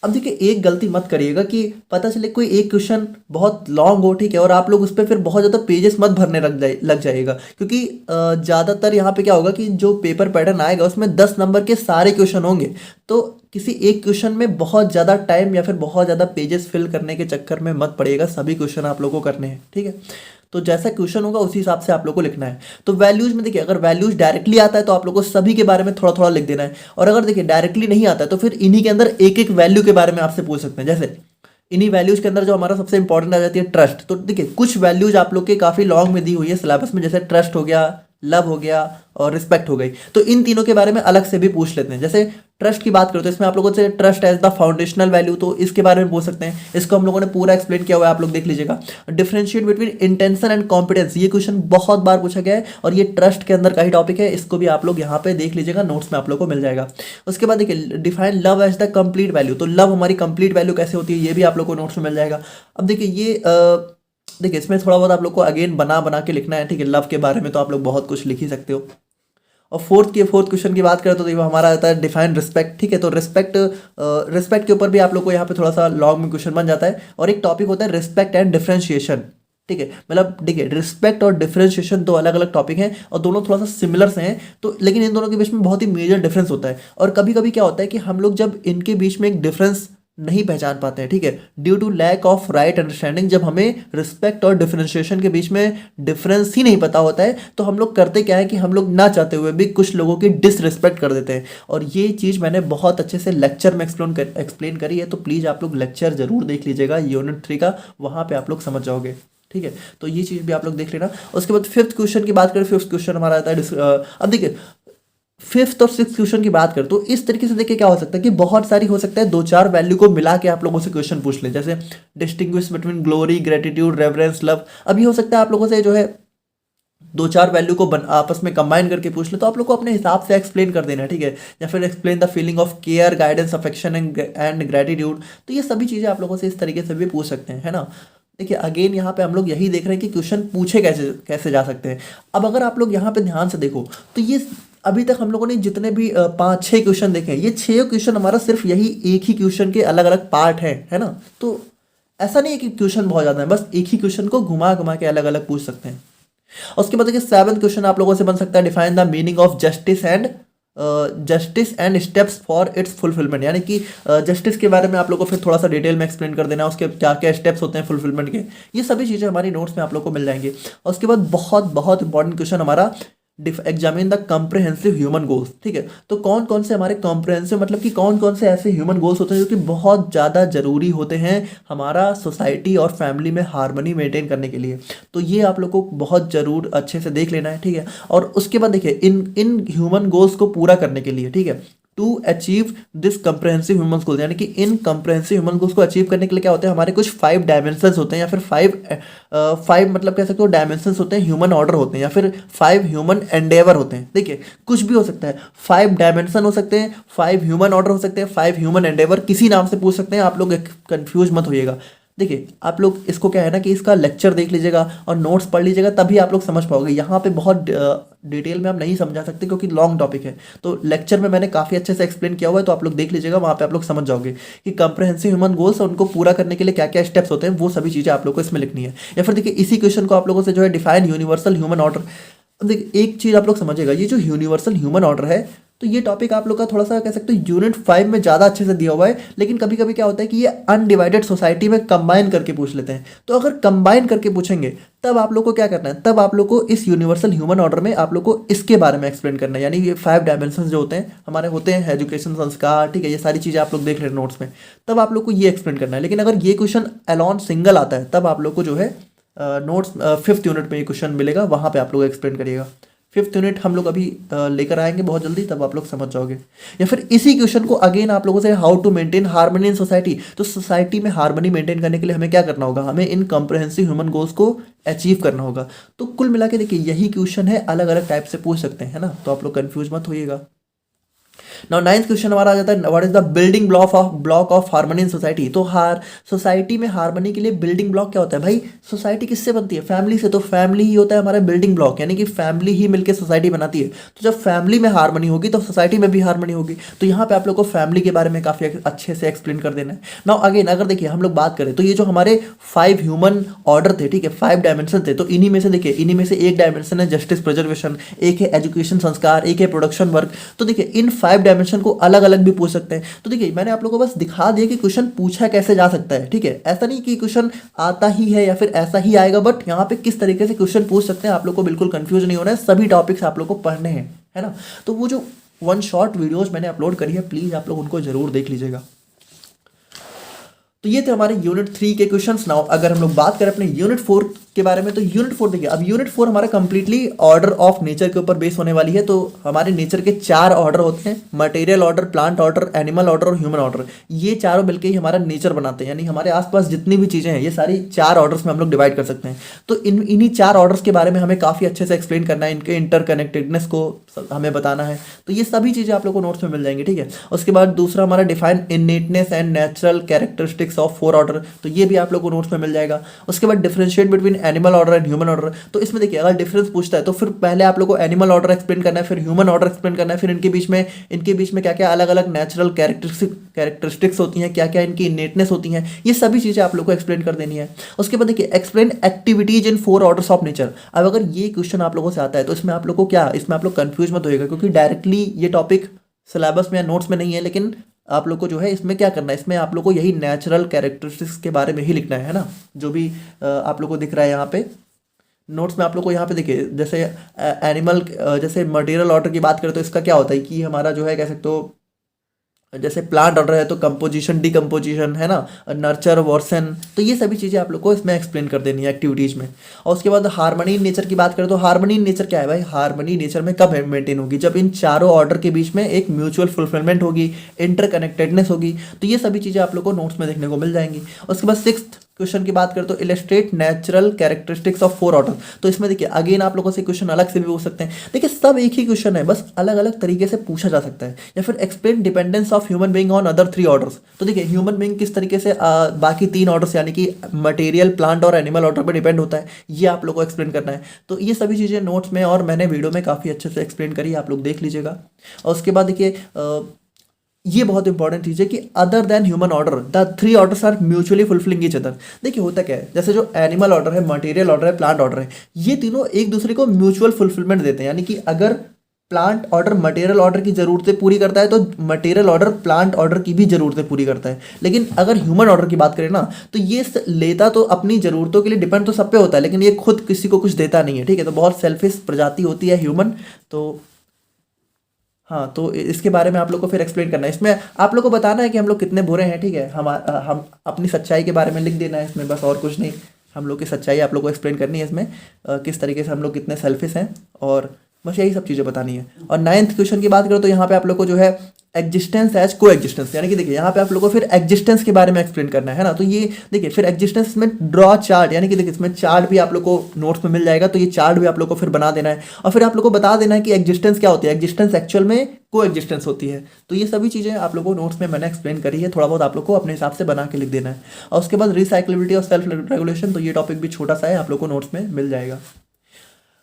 अब देखिए एक गलती मत करिएगा कि पता चले कोई एक क्वेश्चन बहुत लॉन्ग हो, ठीक है, और आप लोग उस पर फिर बहुत ज़्यादा पेजेस मत भरने लग जाइएगा, क्योंकि ज़्यादातर यहाँ पे क्या होगा कि जो पेपर पैटर्न आएगा उसमें 10 नंबर के सारे क्वेश्चन होंगे, तो किसी एक क्वेश्चन में बहुत ज़्यादा टाइम या फिर बहुत ज़्यादा पेजेस फिल करने के चक्कर में मत पड़िएगा। सभी क्वेश्चन आप लोग को करने हैं, ठीक है। तो जैसा क्वेश्चन होगा उसी हिसाब से आप लोग को लिखना है। तो वैल्यूज में देखिए अगर वैल्यूज डायरेक्टली आता है तो आप लोग को सभी के बारे में थोड़ा थोड़ा लिख देना है, और अगर देखिए डायरेक्टली नहीं आता है तो फिर इन्हीं के अंदर एक एक वैल्यू के बारे में आपसे पूछ सकते हैं। जैसे इन्हीं वैल्यूज के अंदर जो हमारा सबसे इंपॉर्टेंट आ जाती है ट्रस्ट, तो देखिए कुछ वैल्यूज आप लोग के काफ़ी लॉन्ग में दी हुई है सिलेबस में, जैसे ट्रस्ट हो गया, लव हो गया और रिस्पेक्ट हो गई। तो इन तीनों के बारे में अलग से भी पूछ लेते हैं। जैसे ट्रस्ट की बात करो तो इसमें आप लोगों से trust as the foundational value, तो इसके बारे में पूछ सकते हैं। इसको हम लोगों ने पूरा एक्सप्लेन किया हुआ है, आप लोग देख लीजिएगा। Differentiate between intention and competence, ये क्वेश्चन बहुत बार पूछा गया है और ये ट्रस्ट के अंदर का ही टॉपिक है। इसको भी आप लोग यहाँ पे देख लीजिएगा, नोट्स में आप लोग को मिल जाएगा। उसके बाद देखिए define love as the complete value, तो लव हमारी कंप्लीट वैल्यू कैसे होती है ये भी आप लोग को नोट्स में मिल जाएगा। अब देखिए ये देखिए इसमें थोड़ा बहुत आप लोग को अगेन बना के लिखना है, ठीक है। लव के बारे में तो आप लोग बहुत कुछ लिख ही सकते हो। और फोर्थ क्वेश्चन की बात करें तो देखो हमारा आता है डिफाइन रिस्पेक्ट, ठीक है। तो रिस्पेक्ट के ऊपर भी आप लोग को यहाँ पे थोड़ा सा लॉन्ग में क्वेश्चन बन जाता है। और एक टॉपिक होता है रिस्पेक्ट एंड डिफरेंशिएशन, ठीक है। मतलब देखिए रिस्पेक्ट और डिफरेंशिएशन दो अलग अलग टॉपिक हैं और दोनों थोड़ा सा सिमिलर से हैं, तो लेकिन इन दोनों के बीच में बहुत ही मेजर डिफरेंस होता है। और कभी कभी क्या होता है कि हम लोग जब इनके बीच में एक डिफरेंस नहीं पहचान पाते हैं, ठीक है, due to lack of right understanding, जब हमें रिस्पेक्ट और डिफरेंशिएशन के बीच में डिफरेंस ही नहीं पता होता है तो हम लोग करते क्या है कि हम लोग ना चाहते हुए भी कुछ लोगों की डिसरिस्पेक्ट कर देते हैं। और ये चीज़ मैंने बहुत अच्छे से लेक्चर में एक्सप्लेन करी है, तो प्लीज़ आप लोग लेक्चर जरूर देख लीजिएगा यूनिट 3 का, वहाँ पर आप लोग समझ जाओगे, ठीक है। तो ये चीज़ भी आप लोग देख लेना। उसके बाद फिफ्थ क्वेश्चन की बात करें, फिफ्थ क्वेश्चन हमारा आता है अब देखिए फिफ्थ और सिक्स क्वेश्चन की बात करें तो इस तरीके से देखिए क्या हो सकता है कि बहुत सारी हो सकता है 2-4 वैल्यू को मिला के आप लोगों से क्वेश्चन पूछ लें। जैसे distinguish between glory, gratitude, reverence, love. अभी हो सकता है आप लोगों से जो है 2-4 वैल्यू को आपस में कंबाइन करके पूछ ले, तो आप लोग को अपने हिसाब से एक्सप्लेन कर देना है, ठीक है। या फिर explain the feeling of care, guidance, affection and gratitude. तो ये सभी चीज़ें आप लोगों से इस तरीके से भी पूछ सकते हैं, है ना। देखिए अगेन यहाँ पे हम लोग यही देख रहे हैं कि क्वेश्चन पूछे कैसे कैसे जा सकते हैं। अब अगर आप लोग यहाँ पे ध्यान से देखो तो ये अभी तक हम लोगों ने जितने भी 5-6 क्वेश्चन देखे हैं, ये 6 क्वेश्चन हमारा सिर्फ यही एक ही क्वेश्चन के अलग अलग पार्ट हैं, है ना। तो ऐसा नहीं है कि क्वेश्चन बहुत ज़्यादा है, बस एक ही क्वेश्चन को घुमा घुमा के अलग अलग पूछ सकते हैं। और उसके बाद देखिए 7th क्वेश्चन आप लोगों से बन सकता है define the meaning of justice and steps for its fulfilment, यानी कि जस्टिस के बारे में आप लोग को फिर थोड़ा सा डिटेल में एक्सप्लेन कर देना है, उसके क्या क्या स्टेप्स होते हैं फुलफिलमेंट के। ये सभी चीज़ें हमारी नोट्स में आप लोग को मिल जाएंगी। और उसके बाद बहुत बहुत इंपॉर्टेंट क्वेश्चन हमारा examine the comprehensive human goals, ठीक है। तो कौन कौन से हमारे कॉम्प्रिहेंसिव मतलब कि कौन कौन से ऐसे ह्यूमन गोल्स होते हैं जो कि बहुत ज़्यादा ज़रूरी होते हैं हमारा सोसाइटी और फैमिली में हार्मनी मेंटेन करने के लिए। तो ये आप लोग को बहुत ज़रूर अच्छे से देख लेना है, ठीक है। और उसके बाद देखिए इन ह्यूमन गोल्स को पूरा करने के लिए, ठीक है, to achieve this comprehensive human goals, यानी कि इन कंप्रहेंसिव ह्यूमन गोल्स को अचीव करने के लिए क्या होते हैं हमारे कुछ 5 डायमेंशंस होते हैं, या फिर 5 मतलब कह सकते हो डायमेंशंस होते हैं, ह्यूमन ऑर्डर होते हैं, या फिर 5 ह्यूमन एंडेवर होते हैं। देखिए कुछ भी हो सकता है, 5 डायमेंशन हो सकते हैं, 5 ह्यूमन ऑर्डर हो सकते हैं, 5 ह्यूमन एंडेवर, किसी नाम से पूछ सकते हैं। आप लोग कंफ्यूज मत होइएगा। देखिए आप लोग इसको क्या है ना कि इसका लेक्चर देख लीजिएगा और नोट्स पढ़ लीजिएगा, तभी आप लोग समझ पाओगे। यहाँ पे बहुत डिटेल में आप नहीं समझा सकते क्योंकि लॉन्ग टॉपिक है। तो लेक्चर में मैंने काफ़ी अच्छे से एक्सप्लेन किया हुआ है, तो आप लोग देख लीजिएगा, वहाँ पे आप लोग समझ जाओगे कि कंप्रहेंसिव ह्यूमन गोल्स और उनको पूरा करने के लिए क्या क्या स्टेप्स होते हैं, वो सभी चीज़ें आप लोग को इसमें लिखनी है। या फिर देखिए इसी क्वेश्चन को आप लोगों से जो है डिफाइन यूनिवर्सल ह्यूमन ऑर्डर। देखिए एक चीज़ आप लोग समझिएगा, ये जो यूनिवर्सल ह्यूमन ऑर्डर है तो ये टॉपिक आप लोग का थोड़ा सा कह सकते हो यूनिट 5 में ज़्यादा अच्छे से दिया हुआ है, लेकिन कभी कभी क्या होता है कि ये अनडिवाइडेड सोसाइटी में कंबाइन करके पूछ लेते हैं। तो अगर कंबाइन करके पूछेंगे तब आप लोग को क्या करना है, तब आप लोग को इस यूनिवर्सल ह्यूमन ऑर्डर में आप लोग को इसके बारे में एक्सप्लेन करना है, यानी ये 5 डायमेंशंस जो होते हैं हमारे होते हैं, एजुकेशन, संस्कार, ठीक है, ये सारी चीज़ें आप लोग देख रहे हैं नोट्स में, तब आप लोग को ये एक्सप्लेन करना है। लेकिन अगर ये क्वेश्चन अलॉन सिंगल आता है तब आप लोग को जो है नोट्स 5th यूनिट में ये क्वेश्चन मिलेगा, वहाँ पर आप लोग एक्सप्लेन करिएगा। 5th यूनिट हम लोग अभी लेकर आएंगे बहुत जल्दी, तब आप लोग समझ जाओगे। या फिर इसी क्वेश्चन को अगेन आप लोगों से how to maintain harmony in society, तो सोसाइटी में हार्मनी मेंटेन करने के लिए हमें क्या करना होगा, हमें इन कॉम्प्रिहेंसिव ह्यूमन गोल्स को अचीव करना होगा। तो कुल मिला के देखिए यही क्वेश्चन है, अलग अलग टाइप से पूछ सकते हैं, है ना। तो आप लोग कंफ्यूज मत होइएगा। नाउ 9th क्वेश्चन हमारा आ जाता है what is the building block of harmony in society. तो सोसाइटी में हार्मनी के लिए बिल्डिंग ब्लॉक क्या होता है भाई, सोसाइटी किससे बनती है, फैमिली से। तो फैमिली ही होता है हमारा बिल्डिंग ब्लॉक, यानी कि फैमिली ही मिलकर सोसाइटी बनाती है। तो जब फैमिली में हार्मनी होगी तो सोसाइटी में भी हार्मनी होगी। तो यहाँ पे आप लोग को फैमिली के बारे में काफ़ी अच्छे से एक्सप्लेन कर देना है। नाउ अगेन अगर देखिए हम लोग बात करें तो ये जो हमारे 5 ह्यूमन ऑर्डर थे, ठीक है, 5 डायमेंशन थे, तो इन्हीं में से देखिए इन्हीं में से एक डायमेंशन है जस्टिस प्रिजर्वेशन, एक है एजुकेशन संस्कार, एक है प्रोडक्शन वर्क। तो देखिए इन 5 डायमेंशन को अलग अलग भी पूछ सकते हैं। तो देखिए मैंने आप लोगों को बस दिखा दिया कि क्वेश्चन पूछा कैसे जा सकता है, ठीक है। ऐसा नहीं कि क्वेश्चन आता ही है या फिर ऐसा ही आएगा, बट यहाँ पे किस तरीके से क्वेश्चन पूछ सकते हैं आप लोग को बिल्कुल कंफ्यूज नहीं होना है। सभी टॉपिक्स आप लोग को पढ़ने हैं, है ना। तो वो जो 1 शॉर्ट वीडियोज मैंने अपलोड करी है, प्लीज आप लोग उनको जरूर देख लीजिएगा। तो ये थे हमारे यूनिट 3 के क्वेश्चंस। नाउ अगर हम लोग बात करें अपने यूनिट 4 के बारे में। तो यूनिट 4 देखिए, अब यूनिट 4 हमारा कंप्लीटली ऑर्डर ऑफ नेचर के ऊपर बेस होने वाली है। तो हमारे नेचर के 4 ऑर्डर होते हैं, material order, plant order, animal order और ह्यूमन ऑर्डर। ये चारों मिलकर ही हमारा नेचर बनाते हैं, यानी हमारे आसपास जितनी भी चीज़ें हैं ये सारी 4 ऑर्डर्स में हम लोग डिवाइड कर सकते हैं। तो इन्हीं 4 ऑर्डर्स के बारे में हमें काफ़ी अच्छे से एक्सप्लेन करना है, इनके इंटरकनेक्टेडनेस को हमें बताना है। तो ये सभी चीज़ें आप लोग को नोट्स में मिल जाएंगी, ठीक है। उसके बाद दूसरा हमारा define innateness and natural characteristics of 4 order, तो ये भी आप लोग को नोट्स में मिल जाएगा। उसके बाद differentiate between animal order and human order. तो इसमें देखिए, अगर डिफरेंस पूछता है तो फिर पहले आप लोग को एनिमल ऑर्डर एक्सप्लेन करना है, फिर ह्यूमन ऑर्डर एक्सप्लेन करना है, फिर इनके बीच में क्या क्या अलग अलग नेचुरल कैरेक्टरिस्टिक्स होती हैं, क्या क्या इनकी इननेटनेस होती हैं, ये सभी चीज़ें आप लोग को एक्सप्लेन कर देनी है। उसके बाद देखिए, explain activities in 4 orders of nature. अब अगर ये क्वेश्चन आप लोगों से आता है तो इसमें आप लोग को क्या, इसमें आप लोग कंफ्यूज मत होइएगा, क्योंकि डायरेक्टली ये टॉपिक सिलेबस में या नोट्स में नहीं है, लेकिन आप लोग को जो है इसमें क्या करना है, इसमें आप लोग को यही नेचुरल कैरेक्टरिस्टिक्स के बारे में ही लिखना है ना। जो भी आप लोग को दिख रहा है यहाँ पे नोट्स में, आप लोग को यहाँ पे देखिए, जैसे एनिमल, जैसे मटेरियल ऑर्डर की बात करें तो इसका क्या होता है कि हमारा जो है कह सकते हो, जैसे प्लांट ऑर्डर है तो कंपोजिशन, डिकम्पोजिशन है ना, नर्चर, वर्सन, तो ये सभी चीज़ें आप लोग को इसमें एक्सप्लेन कर देनी है एक्टिविटीज़ में। और उसके बाद हार्मनी इन नेचर की बात करें तो हार्मनी इन नेचर क्या है भाई, हार्मनी नेचर में कब मेंटेन होगी, जब इन चारों ऑर्डर के बीच में एक म्यूचुअल फुलफिलमेंट होगी, इंटरकनेक्टेडनेस होगी। तो ये सभी चीज़ें आप लोग को नोट्स में देखने को मिल जाएंगी। उसके बाद 6th क्वेश्चन की बात करें तो illustrate natural characteristics of 4 order. तो इसमें देखिए, अगेन आप लोगों से क्वेश्चन अलग से भी पूछ सकते हैं। देखिए, सब एक ही क्वेश्चन है, बस अलग अलग तरीके से पूछा जा सकता है। या फिर explain dependence of human being on other 3 orders. तो देखिए, ह्यूमन बीइंग किस तरीके से बाकी 3 ऑर्डर्स यानी कि मटेरियल, प्लांट और एनिमल ऑर्डर पर डिपेंड होता है, ये आप लोग को एक्सप्लेन करना है। तो ये सभी चीज़ें नोट्स में और मैंने वीडियो में काफ़ी अच्छे से एक्सप्लेन करी, आप लोग देख लीजिएगा। और उसके बाद देखिए, ये बहुत इंपॉर्टेंट चीज़ है कि other than human order the 3 orders are mutually fulfilling each other. देखिए, होता क्या है, जैसे जो एनिमल ऑर्डर है, मटेरियल ऑर्डर है, प्लांट ऑर्डर है, ये तीनों एक दूसरे को म्यूचुअल फुलफिलमेंट देते हैं। यानी कि अगर प्लांट ऑर्डर मटेरियल ऑर्डर की ज़रूरतें पूरी करता है तो मटेरियल ऑर्डर प्लांट ऑर्डर की भी ज़रूरतें पूरी करता है। लेकिन अगर ह्यूमन ऑर्डर की बात करें ना, तो ये लेता तो अपनी ज़रूरतों के लिए डिपेंड तो सब पे होता है, लेकिन ये खुद किसी को कुछ देता नहीं है, ठीक है। तो बहुत सेल्फिश प्रजाति होती है ह्यूमन। तो हाँ, तो इसके बारे में आप लोग को फिर एक्सप्लेन करना है। इसमें आप लोग को बताना है कि हम लोग कितने बुरे हैं, ठीक है। हम अपनी सच्चाई के बारे में लिख देना है इसमें, बस और कुछ नहीं। हम लोग की सच्चाई आप लोग को एक्सप्लेन करनी है इसमें, किस तरीके से हम लोग कितने सेल्फिश हैं, और बस यही सब चीज़ें बतानी है। और 9th क्वेश्चन की बात करो तो यहाँ पे आप लोग को जो है एग्जिस्टेंस एज को एग्जिस्टेंस, यानी कि देखिए, यहाँ पे आप लोग को फिर एग्जिस्टेंस के बारे में एक्सप्लेन करना है ना। तो ये देखिए, फिर एग्जिस्टेंस में ड्रॉ चार्ट, यानी कि देखिए, इसमें चार्ट भी आप लोग को नोट्स में मिल जाएगा। तो ये चार्ट भी आप लोग को फिर बना देना है, और फिर आप लोग को बता देना है कि एग्जिस्टेंस क्या होती है, एग्जिस्टेंस एक्चुअल में को एग्जिस्टेंस होती है। तो ये सभी चीज़ें आप लोग को नोट्स में मैंने एक्सप्लेन करी है, थोड़ा बहुत आप लोग को अपने हिसाब से बना के लिख देना है। और उसके बाद रिसाइक्लेबिलिटी और सेल्फ रेगुलेशन, तो ये टॉपिक भी छोटा सा है, आप लोग को नोट्स में मिल जाएगा।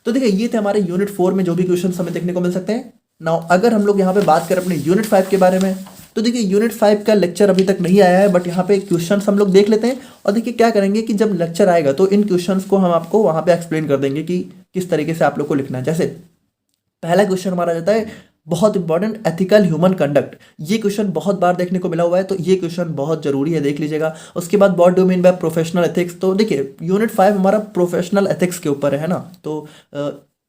तो देखिए, ये थे हमारे यूनिट 4 में जो भी क्वेश्चन हमें देखने को मिल सकते हैं। नाउ अगर हम लोग यहाँ पे बात करें अपने यूनिट 5 के बारे में, तो देखिए, यूनिट 5 का लेक्चर अभी तक नहीं आया है, बट यहाँ पे क्वेश्चंस हम लोग देख लेते हैं। और देखिए, क्या करेंगे कि जब लेक्चर आएगा तो इन क्वेश्चंस को हम आपको वहाँ पे एक्सप्लेन कर देंगे कि किस तरीके से आप लोग को लिखना है। जैसे पहला क्वेश्चन हमारा जाता है बहुत इंपॉर्टेंट, एथिकल ह्यूमन कंडक्ट। ये क्वेश्चन बहुत बार देखने को मिला हुआ है, तो ये क्वेश्चन बहुत जरूरी है, देख लीजिएगा। उसके बाद what do mean by professional ethics. तो देखिए, यूनिट 5 हमारा प्रोफेशनल एथिक्स के ऊपर है ना, तो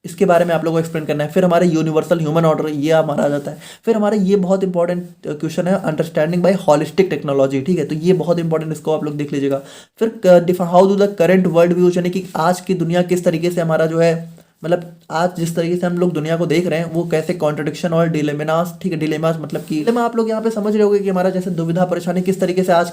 इसके बारे में आप लोगों को एक्सप्लेन करना है। फिर हमारे यूनिवर्सल ह्यूमन ऑर्डर, ये हमारा आ जाता है। फिर हमारे ये बहुत इंपॉर्टेंट क्वेश्चन है अंडरस्टैंडिंग बाय हॉलिस्टिक टेक्नोलॉजी, ठीक है। तो ये बहुत इंपॉर्टेंट, इसको आप लोग देख लीजिएगा। फिर how do the current world views, यानी कि आज की दुनिया किस तरीके से हमारा जो है, मतलब आज जिस तरीके से हम लोग दुनिया को देख रहे हैं वो कैसे कॉन्ट्रडिक्शन और डिलेमास, ठीक है, डिलेमास मतलब कि आप लोग यहाँ पे समझ रहे होंगे कि हमारा जैसे दुविधा परेशानी किस तरीके से आज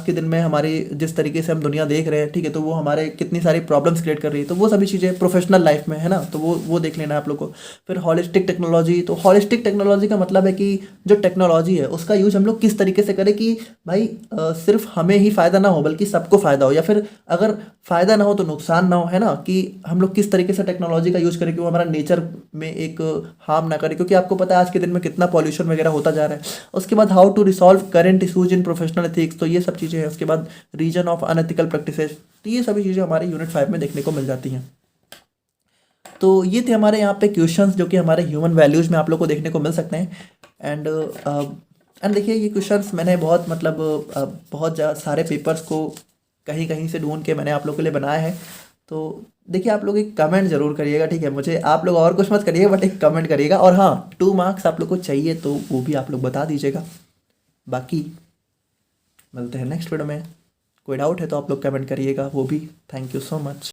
के दिन में हमारी जिस तरीके से हम दुनिया देख रहे हैं, ठीक है, तो वो हमारे कितनी सारी प्रॉब्लम्स क्रिएट कर रही है। तो वो सभी चीज़ें प्रोफेशनल लाइफ में है ना, तो वो देख लेना है आप लोग को। फिर हॉलिस्टिक टेक्नोलॉजी, तो हॉलिस्टिक टेक्नोलॉजी का मतलब है कि जो टेक्नोलॉजी है उसका यूज हम लोग किस तरीके से करें कि भाई सिर्फ हमें ही फ़ायदा ना हो बल्कि सबको फ़ायदा हो, या फिर अगर फ़ायदा ना हो तो नुकसान ना हो, है ना। कि हम लोग किस तरीके से टेक्नोलॉजी का यूज़ करें कि वो हमारा नेचर में एक हार्म ना करे, क्योंकि आपको पता है आज के दिन में कितना पॉल्यूशन वगैरह होता जा रहा है। उसके बाद how to resolve current issues in professional ethics, तो ये सब चीज़ें हैं। उसके बाद रीजन ऑफ अनएथिकल प्रैक्टिसेस, तो ये सभी चीज़ें हमारे यूनिट 5 में देखने को मिल जाती हैं। तो ये थे हमारे यहाँ पे क्वेश्चंस जो कि हमारे ह्यूमन वैल्यूज़ में आप लोग को देखने को मिल सकते हैं। एंड देखिए, ये क्वेश्चंस मैंने बहुत बहुत सारे पेपर्स को कहीं कहीं से ढूंढ के मैंने आप लोग के लिए बनाया है। तो देखिए, आप लोग एक कमेंट जरूर करिएगा, ठीक है। मुझे आप लोग और कुछ मत करिएगा, बट एक कमेंट करिएगा। और हाँ, 2 मार्क्स आप लोग को चाहिए तो वो भी आप लोग बता दीजिएगा। बाकी मिलते हैं नेक्स्ट वीडियो में। कोई डाउट है तो आप लोग कमेंट करिएगा वो भी। Thank you so much.